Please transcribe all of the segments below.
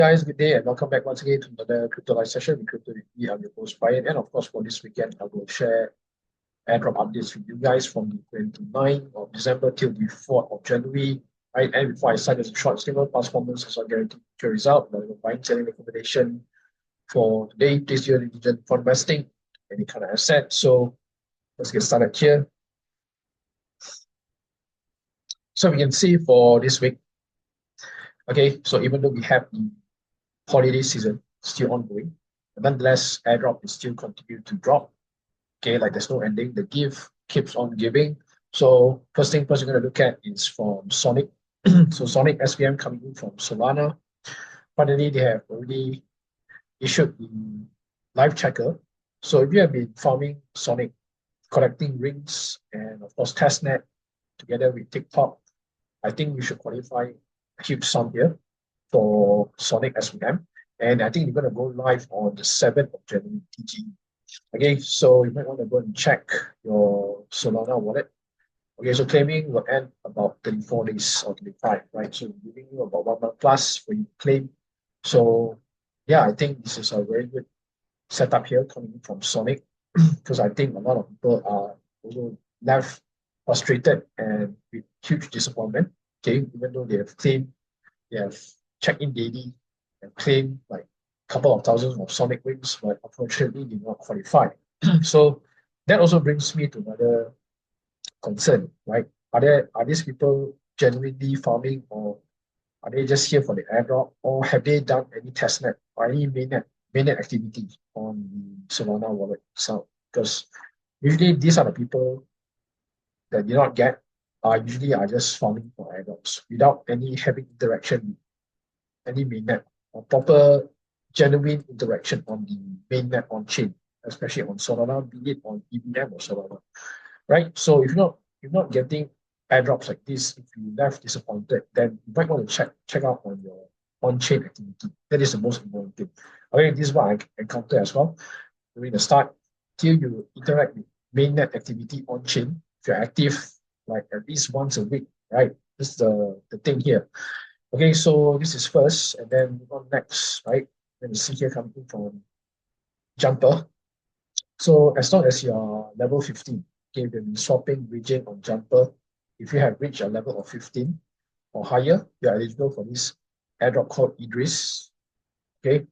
Guys, good day and welcome back once again to another Crypto Live session with Crypto with me. I'm your host Brian, and of course for this weekend I will share airdrop updates with you guys from the 29th of December till the 4th of January. Right, and before I start, there's a short statement. Past performance is not guaranteed future result. But buying selling recommendation for today, please do your diligence for investing any kind of asset. So let's get started here. So we can see for this week. Okay, so even though we have the holiday season still ongoing, but nonetheless, airdrop is still continue to drop. Okay, like there's no ending. The give keeps on giving. So first thing first, we're going to look at is from Sonic. So Sonic SVM coming in from Solana. Finally, they have already issued the live checker. So if you have been farming Sonic, collecting rings, and of course testnet together with TikTok, I think you should qualify a huge sum here for Sonic SVM. And I think you're going to go live on the 7th of January TG. Okay, so you might want to go and check your Solana wallet. Okay, so claiming will end about 34 days or 25, right? So giving you about 1 month plus for you to claim. So yeah, I think this is a very good setup here coming from Sonic because I think a lot of people are also left frustrated and with huge disappointment. Okay, even though they have claimed, they have checked in daily and claimed like a couple of thousands of Sonic wings, but unfortunately did not qualify. So that also brings me to another concern, right? Are these people genuinely farming, or are they just here for the airdrop, or have they done any testnet or any mainnet activity on the Solana wallet itself? Because usually these are the people that did not get usually are just farming for airdrops without any having interaction with any mainnet or proper genuine interaction on the mainnet on chain, especially on Solana, be it on EVM or Solana, right? So if you're not getting airdrops like this, if you left disappointed, then you might want to check out on your on-chain activity. That is the most important thing. Okay, this is what I encountered as well during the start. Till you interact with mainnet activity on-chain, if you're active like at least once a week, right? This is the thing here. Okay, so this is first, and then move on next, right? Then you see here coming from Jumper. So as long as you're level 15, okay, you've been swapping region on Jumper. If you have reached a level of 15 or higher, you're eligible for this airdrop called IDRIS. Okay,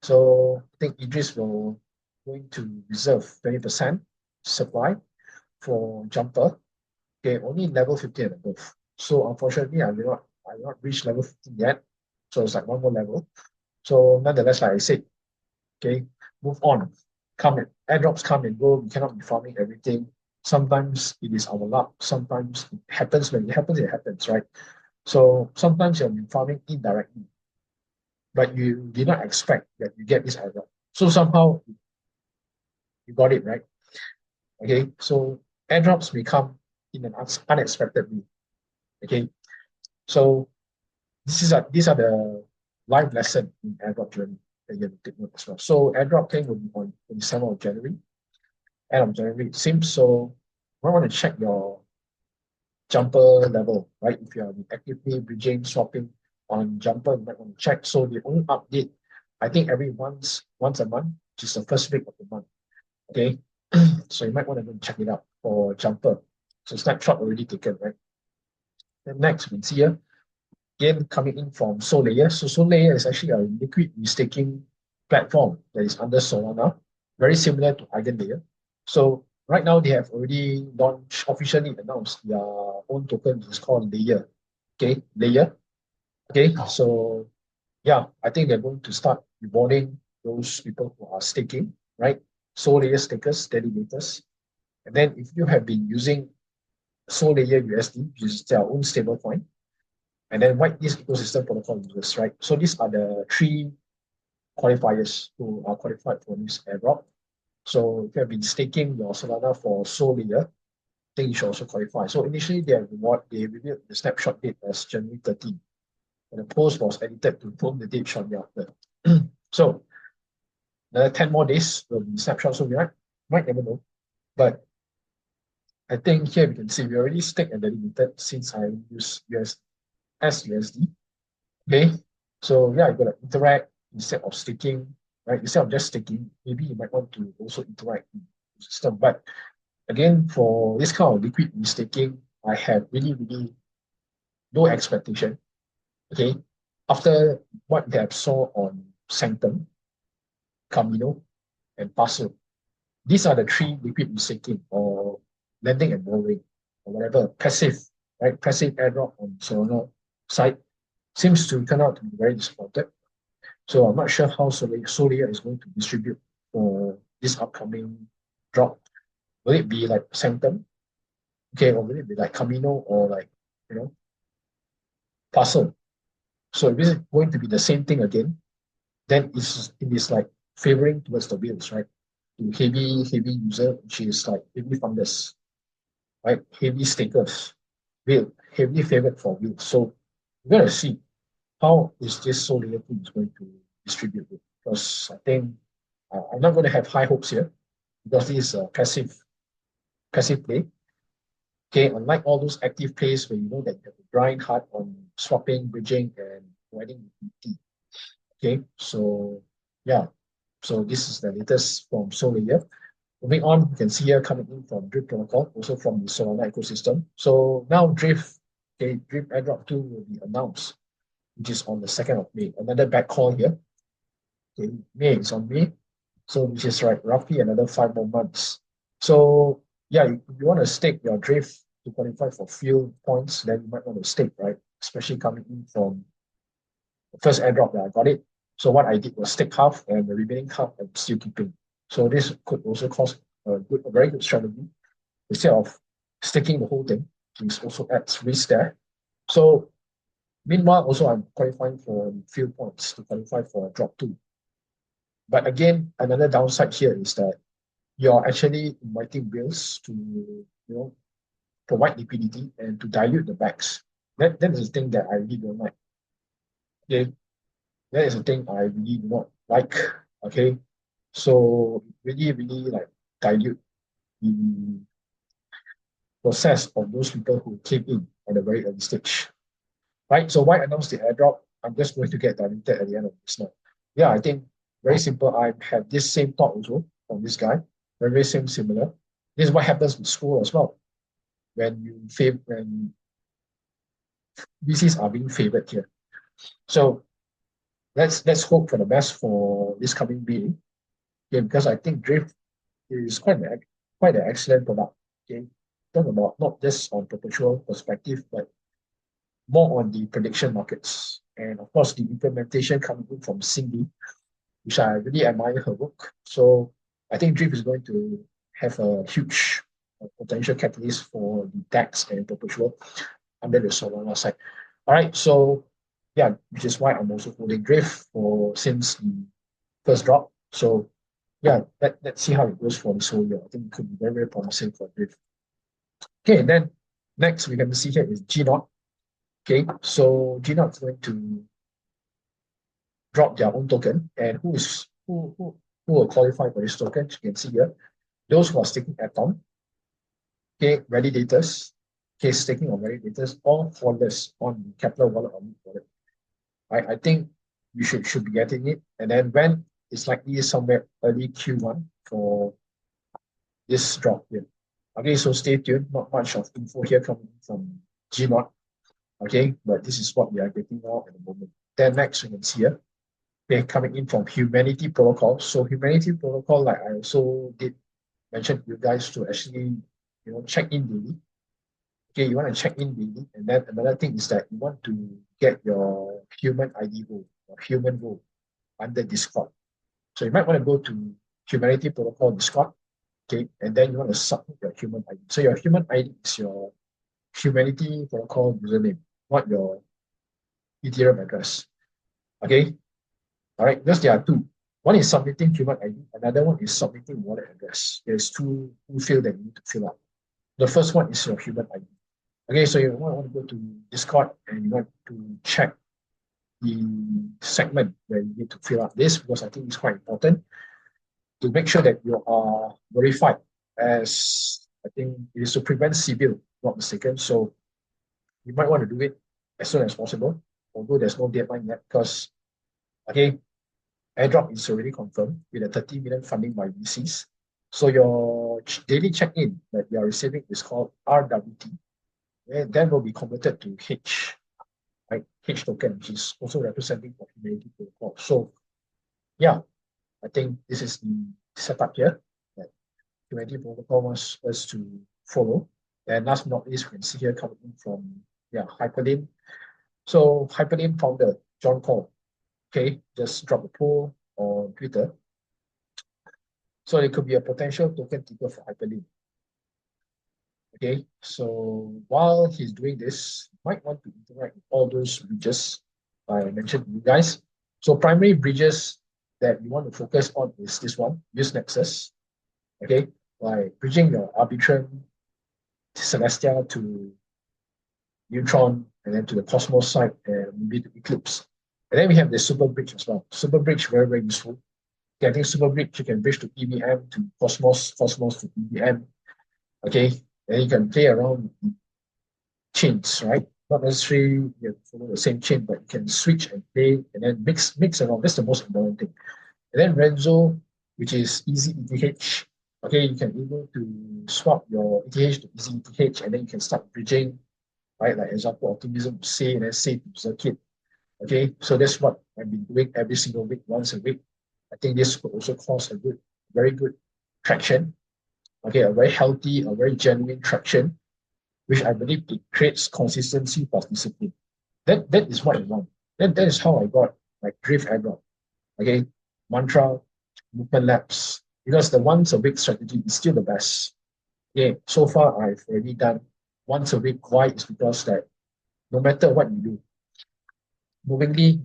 so I think IDRIS will going to reserve 20% supply for Jumper. Okay, only level 15 and above. So unfortunately, I will not reach level 15 yet. So it's like one more level. So nonetheless, like I said, okay, move on. Airdrops come and go. We cannot be farming everything. Sometimes it is our luck. Sometimes it happens. When it happens, right? So sometimes you'll be farming indirectly, but you did not expect that you get this airdrop. So somehow you got it, right? Okay, so airdrops may come in an unexpected way. Okay, so these are the live lesson in airdrop journey that you have to take note as well. So airdrop claim will be on 27th of January, end of January it seems. So I want to check your Jumper level, right? If you are actively bridging, swapping on Jumper, you might want to check. So the only update, I think every once a month, which is the first week of the month. Okay, so you might want to go and check it out for Jumper. So snapshot already taken, right? Then next we see here, again coming in from Solayer. So Solayer is actually a liquid restaking platform that is under Solana, very similar to EigenLayer. So right now they have already launched, officially announced their own token, which is called Layer. Okay, Layer. Okay, so yeah, I think they're going to start rewarding those people who are staking, right? Solayer stakers, delegators. And then if you have been using Solayer USD, which is their own stablecoin, and then whitelist ecosystem protocol users, right? So these are the three qualifiers who are qualified for this airdrop. So if you have been staking your Solana for Solayer, then you should also qualify. So initially they revealed the snapshot date as January 13. And the post was edited to confirm the date shortly after. So another 10 more days will be snapshot, so we might never know. But I think here we can see we already staked and delegated since I use SUSD. Okay, So yeah, you're gonna interact instead of sticking, right? Instead of just sticking, maybe you might want to also interact in the system. But again, for this kind of liquid staking, I have really no expectation. Okay, after what we have saw on Sanctum, Camino, and Paso, these are the three liquid staking or lending and borrowing or whatever passive, right? Passive airdrop on Solana side seems to turn out to be very disappointed. So I'm not sure how Solayer is going to distribute for this upcoming drop. Will it be like Sanctum? Okay, or will it be like Camino or like, you know, Paso? So if it's going to be the same thing again, then it is like favoring towards the whales, right? To heavy user, which is like heavy funders, right? Heavy stakers, whale, heavily favored for whales. So we're gonna see how is this Solayer thing is going to distribute it. Because I think I'm not going to have high hopes here because this is a passive play. Okay, unlike all those active plays where you know that you have to grind hard on swapping, bridging, and providing liquidity. Okay, so yeah, so this is the latest from Solayer. Moving on, you can see here coming in from Drift Protocol, also from the Solana ecosystem. So now Drift, okay, Drift Airdrop 2 will be announced, which is on the 2nd of May. Another back call here. Okay, May is on May. So which is right, roughly another 5 more months. So yeah, if you want to stake your drift to qualify for few points, then you might want to stake, right? Especially coming in from the first airdrop that I got it. So what I did was stake half and the remaining half I'm still keeping. So this could also cause a very good strategy instead of staking the whole thing, which also adds risk there. So meanwhile, also I'm qualifying for few points to qualify for drop 2. But again, another downside here is that you're actually inviting whales to, provide liquidity and to dilute the backs. That is the thing that I really don't like. Okay, that is the thing I really do not like. Okay, so really like dilute the process of those people who came in at a very early stage. Right? So why announce the airdrop? I'm just going to get diluted at the end of this now. Yeah, I think very simple. I had this same thought also from this guy. Very similar. This is what happens with school as well. When VCs are being favored here. So let's hope for the best for this coming meeting. Okay, because I think Drift is quite an excellent product. Okay, talk about not just on perpetual perspective, but more on the prediction markets. And of course, the implementation coming in from Cindy, which I really admire her work. So I think Drift is going to have a huge potential catalyst for the DEX and perpetual under the Solana side. All right, so yeah, which is why I'm also holding Drift for since the first drop. So yeah, let's see how it goes for this whole year. I think it could be very promising for Drift. Okay, then next we can see here is GNOT. Okay, so GNOT is going to drop their own token, and who will qualify for this token? You can see here, those who are staking Atom, okay, validators, okay, staking on validators, or holders on Kepler wallet or Mint wallet. I think you should be getting it, and then when it's likely somewhere early Q1 for this drop here. Okay, so stay tuned. Not much of info here coming from GNOT. Okay, but this is what we are getting now at the moment. Then next we can see here, okay, coming in from Humanity Protocol. So Humanity Protocol, like I also did mention to you guys to actually, check in daily. Okay, you want to check in daily, and then another thing is that you want to get your human ID role or human role under Discord. So you might want to go to Humanity Protocol Discord, okay, and then you want to submit your human ID. So your human ID is your Humanity Protocol username, not your Ethereum address. Okay, all right, because there are two. One is submitting human ID, another one is submitting wallet address. There's two fields that you need to fill out. The first one is your human ID. Okay, so you want to go to Discord and you want to check the segment where you need to fill out this because I think it's quite important to make sure that you are verified, as I think it is to prevent Sibyl, not mistaken. So you might want to do it as soon as possible, although there's no deadline yet because Okay, airdrop is already confirmed with a 30 million funding by VCs. So your daily check-in that you are receiving is called RWT, and then will be converted to H, right? H token, which is also representing for humanity protocol. So yeah, I think this is the setup here that humanity protocol wants us to follow. And last but not least, we can see here coming in from Hyperlane. So Hyperlane founder John Cole, okay, just drop a poll on Twitter. So it could be a potential token ticker for Hyperlane. Okay, so while he's doing this, you might want to interact with all those bridges I mentioned to you guys. So primary bridges that you want to focus on is this one, use Nexus. Okay, by bridging your Arbitrum, Celestia to Neutron, and then to the Cosmos side, and maybe to Eclipse. And then we have the Super Bridge as well. Super Bridge, very, very useful. Getting Super Bridge, you can bridge to EVM, to Cosmos, Cosmos to EVM. Okay, then you can play around with chains, right? Not necessarily you have to follow the same chain, but you can switch and play and then mix around. That's the most important thing. And then Renzo, which is easy ETH. Okay, you can able to swap your ETH to easy ETH, and then you can start bridging, right? Like example, optimism to say and then say to circuit. Okay, so that's what I've been doing every single week, once a week. I think this could also cause a good, very good traction. Okay, a very healthy, a very genuine traction, which I believe it creates consistency plus discipline. That is what I want. That is how I got like Drift Airdrop. Okay, Mantra, Movement Labs, because the once a week strategy is still the best. Okay, so far I've already done once a week. Why? Is because that no matter what you do, movingly,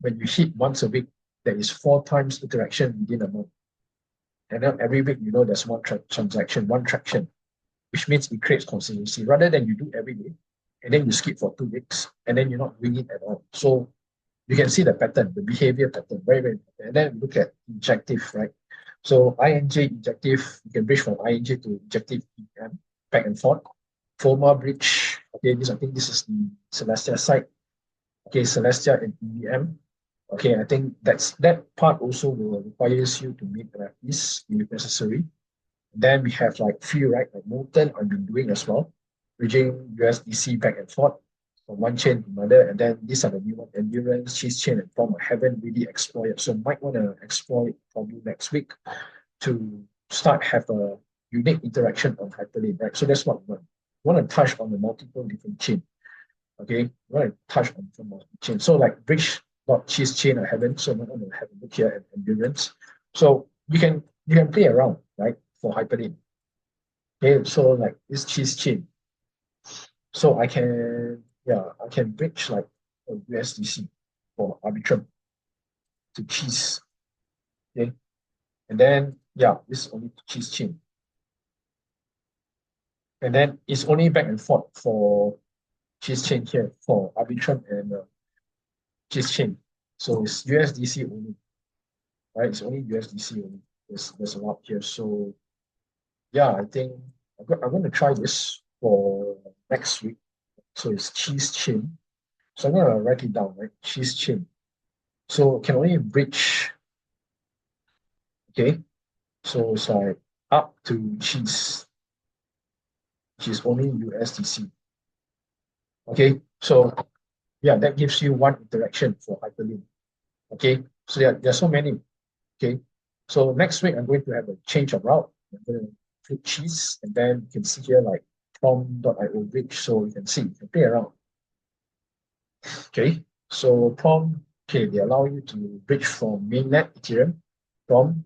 when you hit once a week, there is 4 times interaction within a month. And then every week, you know, there's one transaction, one traction, which means it creates consistency rather than you do every day and then you skip for 2 weeks and then you're not doing it at all. So you can see the pattern, the behavior pattern, very, very important. And then look at injective, right? So INJ injective, you can bridge from INJ to injective EM, back and forth. FOMA bridge, okay, I think this is the Celestia side. Okay, Celestia and EVM. Okay, I think that part also will requires you to make this if necessary. Then we have like few, right? Like Molten, I've been doing as well, bridging USDC back and forth from one chain to another. And then these are the new ones, Endurance, Cheese Chain, and Prom. I haven't really explored, so might want to explore it probably next week to start have a unique interaction on Hyperlane, right? So that's what we want. We want to touch on the multiple different chain. Okay, we want to touch on the multiple chain. So like Bridge dot Cheese Chain, I haven't, so I'm going to have a look here at Endurance. So you can play around, right? For Hyperlane. Okay, so like this cheese chain. So I can bridge like a USDC for Arbitrum to cheese. Okay. And then this is only cheese chain. And then it's only back and forth for cheese chain here for Arbitrum and cheese chain. So it's USDC only. Right? It's only USDC only. There's a lot here. So I think I'm going to try this for next week. So it's cheese chain. So I'm going to write it down, right? Cheese chain. So can only bridge, okay? So it's like up to cheese, which is only USDC. Okay, so that gives you one interaction for Hyperlane. Okay, so there are so many. Okay, so next week I'm going to have a change of route. I'm going to click cheese, and then you can see here like prom.io bridge. So you can see, you can play around. Okay, so prom, okay, they allow you to bridge from mainnet Ethereum, prom,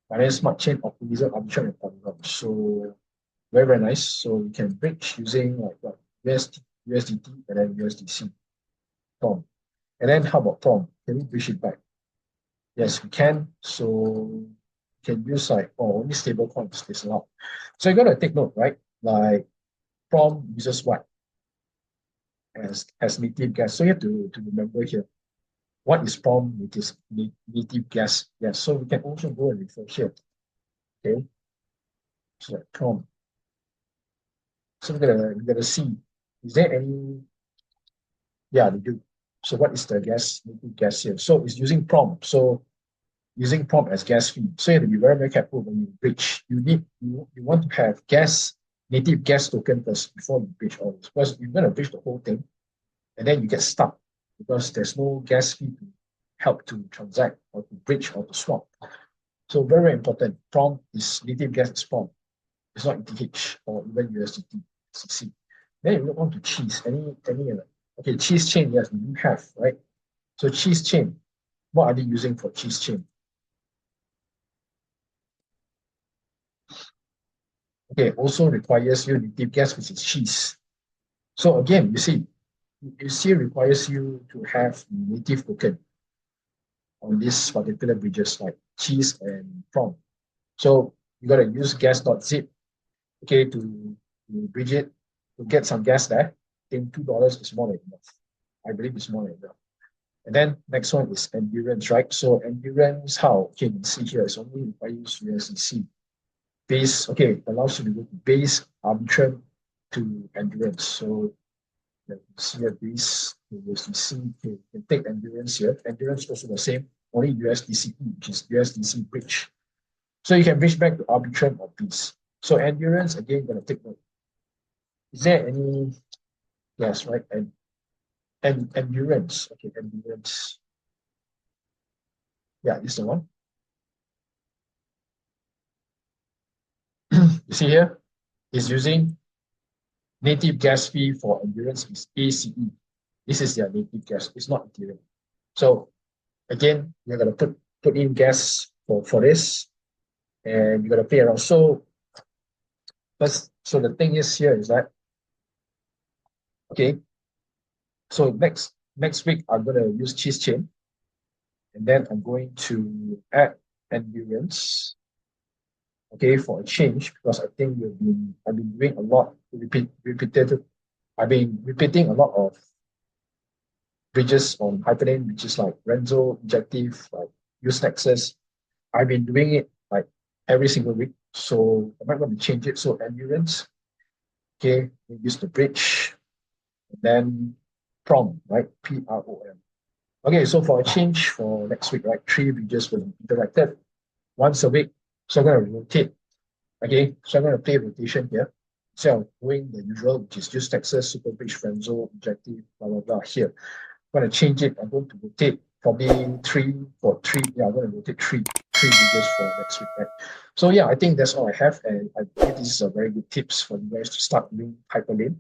finance smart chain, optimism, arbitrum, and polygon. So very, very nice. So you can bridge using like what USDT and then USDC prom. And then how about prom? Can we bridge it back? Yes, we can. So you can use like only stable coins is allowed. So you gotta take note, right? Like prom uses what? As native gas. So you have to remember here. What is prom native gas? Yes, so we can also go and refer here. Okay. So like prom. So we're gonna see. Is there any? Yeah, they do. So what is the native gas here? So it's using prompt. So using prompt as gas fee. So you have to be very, very careful when you bridge. You want to have native gas token first before you bridge all this. Because you're going to bridge the whole thing and then you get stuck because there's no gas fee to help to transact or to bridge or to swap. So very, very important. Prompt is native gas is prompt. It's not ETH or even USDT, CC. Then you move on to cheese. Okay, cheese chain, yes, we do have, right? So cheese chain, what are they using for cheese chain? Okay, also requires you native gas, which is cheese. So again, you see it requires you to have native token on this particular bridges like cheese and prompt. So you got to use gas.zip, okay, to bridge it, to get some gas there. I think $2 is more than enough. I believe it's more than enough. And then next one is endurance, right? So endurance, how? Okay, you can see here, it's only requires USDC. Base, okay, allows you to go to base, Arbitrum to endurance. So you see here, base, USDC, okay, you can take endurance here. Endurance also the same, only USDC, which is USDC bridge. So you can bridge back to Arbitrum or base. So endurance, again, you're going to take note. Is there any, yes, right? And endurance, okay, endurance. Yeah, this is the one. You see here, it's using native gas fee for endurance is ACE. This is their native gas. It's not Ethereum. So again, you're gonna put in gas for this, and you're gonna pay around. So the thing is here is that okay. So next week I'm gonna use cheese chain, and then I'm going to add endurance. Okay, for a change, because I think I've been doing a lot repeated. I've been repeating a lot of bridges on Hyperlane, which is like Renzo, Injective, like use Nexus. I've been doing it like every single week. So I might want to change it. So endurance, okay, we use the bridge, and then prom, right? PROM. Okay, so for a change for next week, right? 3 bridges will be interacted once a week. So I'm going to rotate. Okay, so I'm going to play rotation here. So I'm doing the usual, which is use Texas, Super Bridge, Renzo, Injective, blah, blah, blah here. I'm going to change it. I'm going to rotate probably 3 for 3. Yeah, I'm going to rotate three videos for next week, right? So yeah, I think that's all I have. And I think this is a very good tips for you guys to start doing Hyperlane.